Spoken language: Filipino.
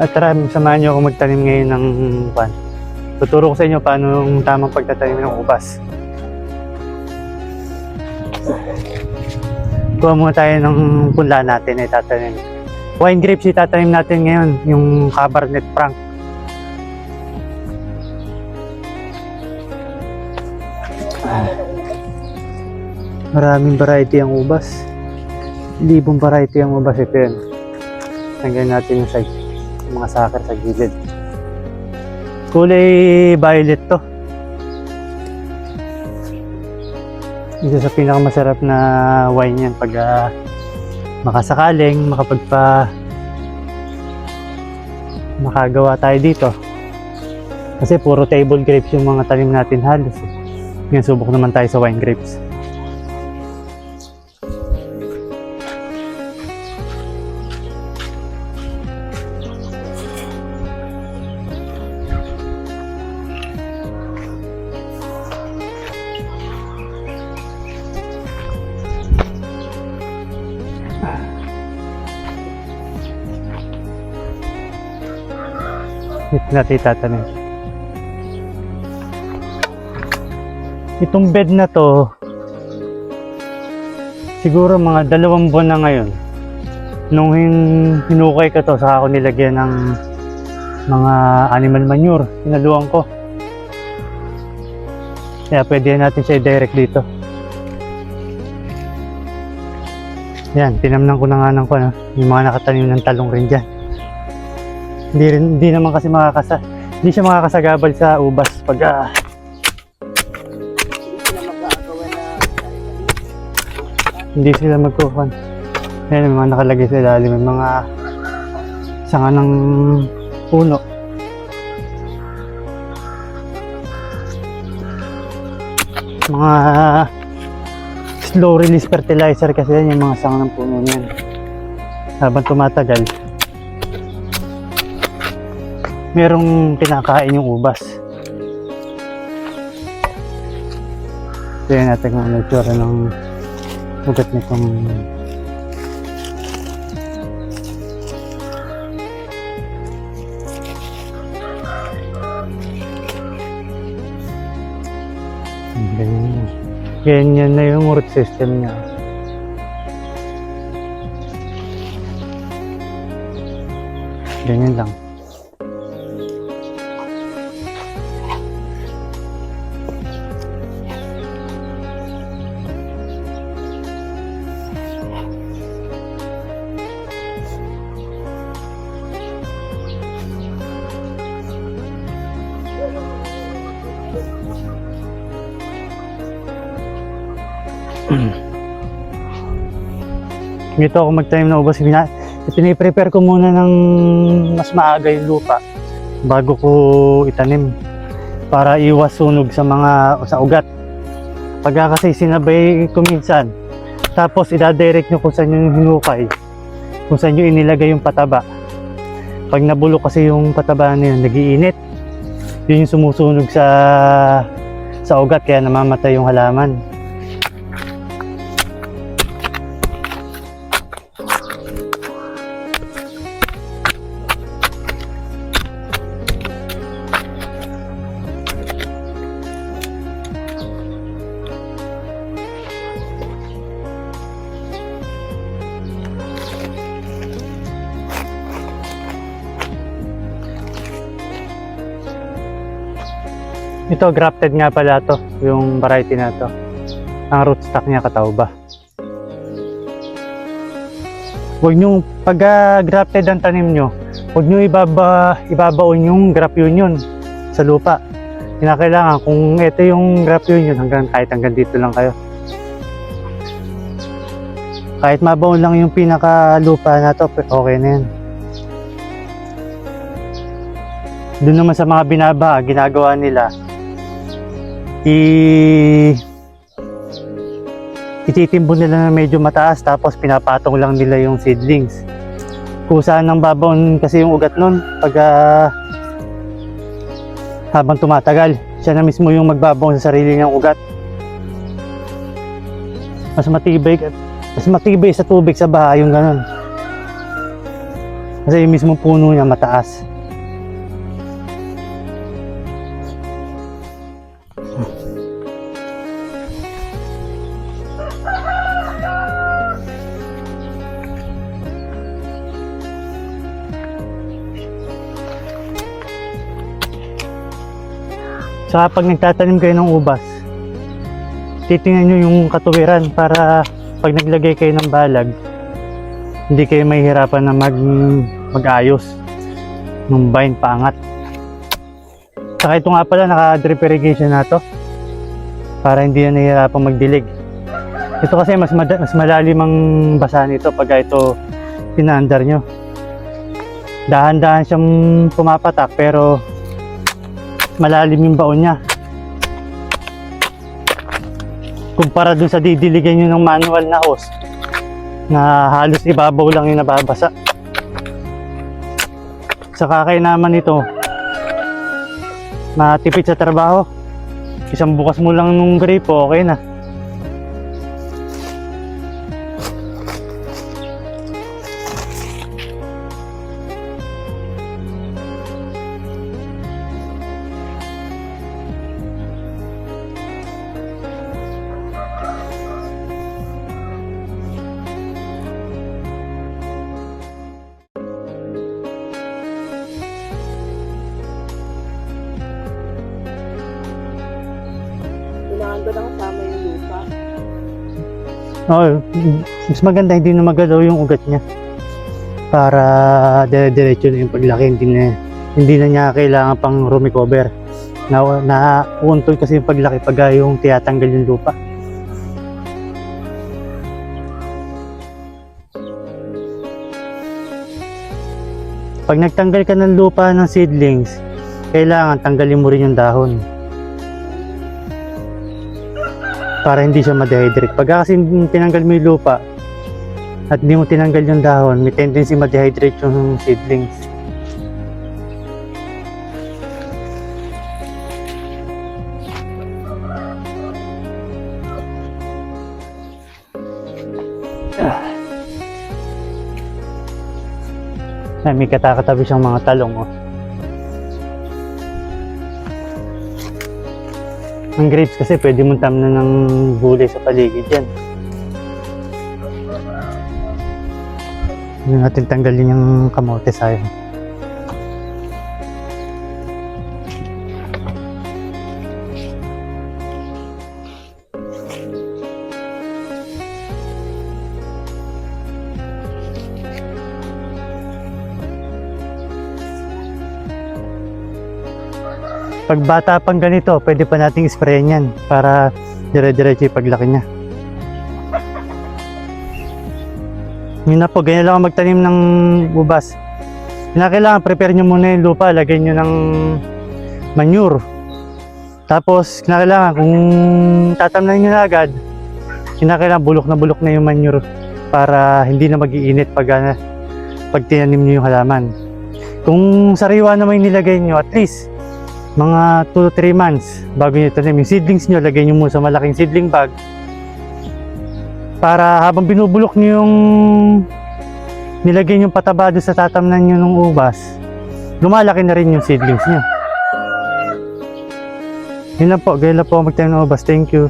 At tara, samahan niyo ako magtanim ngayon ng pan. Tuturo ko sa inyo paano yung tamang pagtatanim ng ubas. Kuha muna tayo ng punla natin na itatanim. Wine grapes itatanim natin ngayon, yung Cabernet Franc. Maraming variety ang ubas. Libong variety ang ubas. Ito yun. Tanggalin natin yung side, yung mga sakar sa gilid. Kulay violet to. Isa sa pinakamasarap na wine yan pag makasakaling makagawa tayo dito. Kasi puro table grapes yung mga tanim natin halos. Ngayon subok naman tayo sa wine grapes. Ito natin itatanim. Itong bed na to, siguro mga 2 buwan na ngayon. Nung hinukay ko to, saka ako nilagyan ng mga animal manure. Sinaluan ko. Kaya pwede natin siya i-direct dito. Yan, tinamnan ko na nga ng yung mga nakatanim ng talong rin dyan. Hindi naman kasi hindi siya makakasagabal sa ubas pag hindi sila magkukuhan. Ayan, may mga nakalagay sa ilalim, may mga sanga ng puno. Mga slow release fertilizer kasi yan, yung mga sanga ng puno niyan. Habang tumatagal, merong kinakain yung ubas. Tignan natin kung ano itsura ng ugat nitong ganyan na yung root system niya. Ganyan lang. Dito ako magtanim ng ubas. Piniprepare ko muna ng mas maaga yung lupa bago ko itanim para iwas sunog sa ugat. Pagka kasi sinabay ko minsan, tapos idadirect nyo kung saan yung hinukay, kung saan nyo inilagay yung pataba. Pag nabulok kasi yung pataba na yun, nag-iinit, yun yung sumusunog sa ugat, kaya namamatay yung halaman. Ito, grafted nga pala to, yung variety na to. Ang rootstock niya katawba. Huwag nyo, pag grafted ang tanim nyo, huwag nyo ibabaon yung graft union sa lupa. Kinakailangan, kung ito yung graft union, kahit hanggang dito lang kayo. Kahit mabaon lang yung pinaka-lupa na to, okay na yan. Doon naman sa mga binaba, ginagawa nila, ititimbon nila na medyo mataas, tapos pinapatong lang nila yung seedlings. Kung saan ang babaon kasi yung ugat nun, pag habang tumatagal, siya na mismo yung magbabaon sa sarili niyang ugat. Mas matibay sa tubig sa baha yung ganun. Kasi yung mismong puno niya mataas. Saka pag nagtatanim kayo ng ubas, titingnan nyo yung katuwiran para pag naglagay kayo ng balag, hindi kayo mahihirapan na mag-ayos ng vine paangat. Saka ito nga pala, naka-drip irrigation na to para hindi na nahihirapan magdilig. Ito kasi mas malalim ang basa nito pag ito pinaandar nyo. Dahan-dahan siyang pumapatak pero malalim yung baon niya. Kumpara dun sa didiligan nyo ng manual na hose na halos ibabaw lang yung nababasa. Sa kakainaman nito, matipid sa trabaho. Isang bukas mo lang nung gripo, okay na. Kailangan ba na kasama yung lupa? Oo, mas maganda hindi na magalaw yung ugat niya. Para dire-diretso na yung paglaki, hindi na niya kailangan pang rumicover. Nauuntol kasi yung paglaki pag yung tiyatanggal yung lupa. Pag nagtanggal ka ng lupa ng seedlings, kailangan tanggalin mo rin yung dahon. Para hindi siya ma-dehydrate. Pag kasi tinanggal mo yung lupa at hindi mo tinanggal yung dahon, may tendency ma-dehydrate yung seedlings. May katakatabi siyang mga talong. Oh. Ang grapes kasi pwede mong tamnan ng gulay sa paligid yan. Hindi natin tanggalin yung kamote, sayang. Pag bata pang ganito, pwede pa nating sprayan yan para dire-diretso yung paglaki niya. Yun na po, ganyan lang ako magtanim ng ubas. Kailangan prepare nyo muna yung lupa, lagay nyo ng manure. Tapos, kailangan kung tatamnan nyo na agad, kailangan bulok na yung manure para hindi na mag-iinit pag tinanim nyo yung halaman. Kung sariwa naman yung nilagay nyo, at least mga 2 to 3 months bago nyo tanim. Yung seedlings nyo, lagay nyo muna sa malaking seedling bag para habang binubulok nyo yung nilagay nyo pataba doon sa tatamnan nyo ng ubas, lumalaki na rin yung seedlings nyo. Yun lang po, ganyan lang po magtanim ng ubas. Thank you.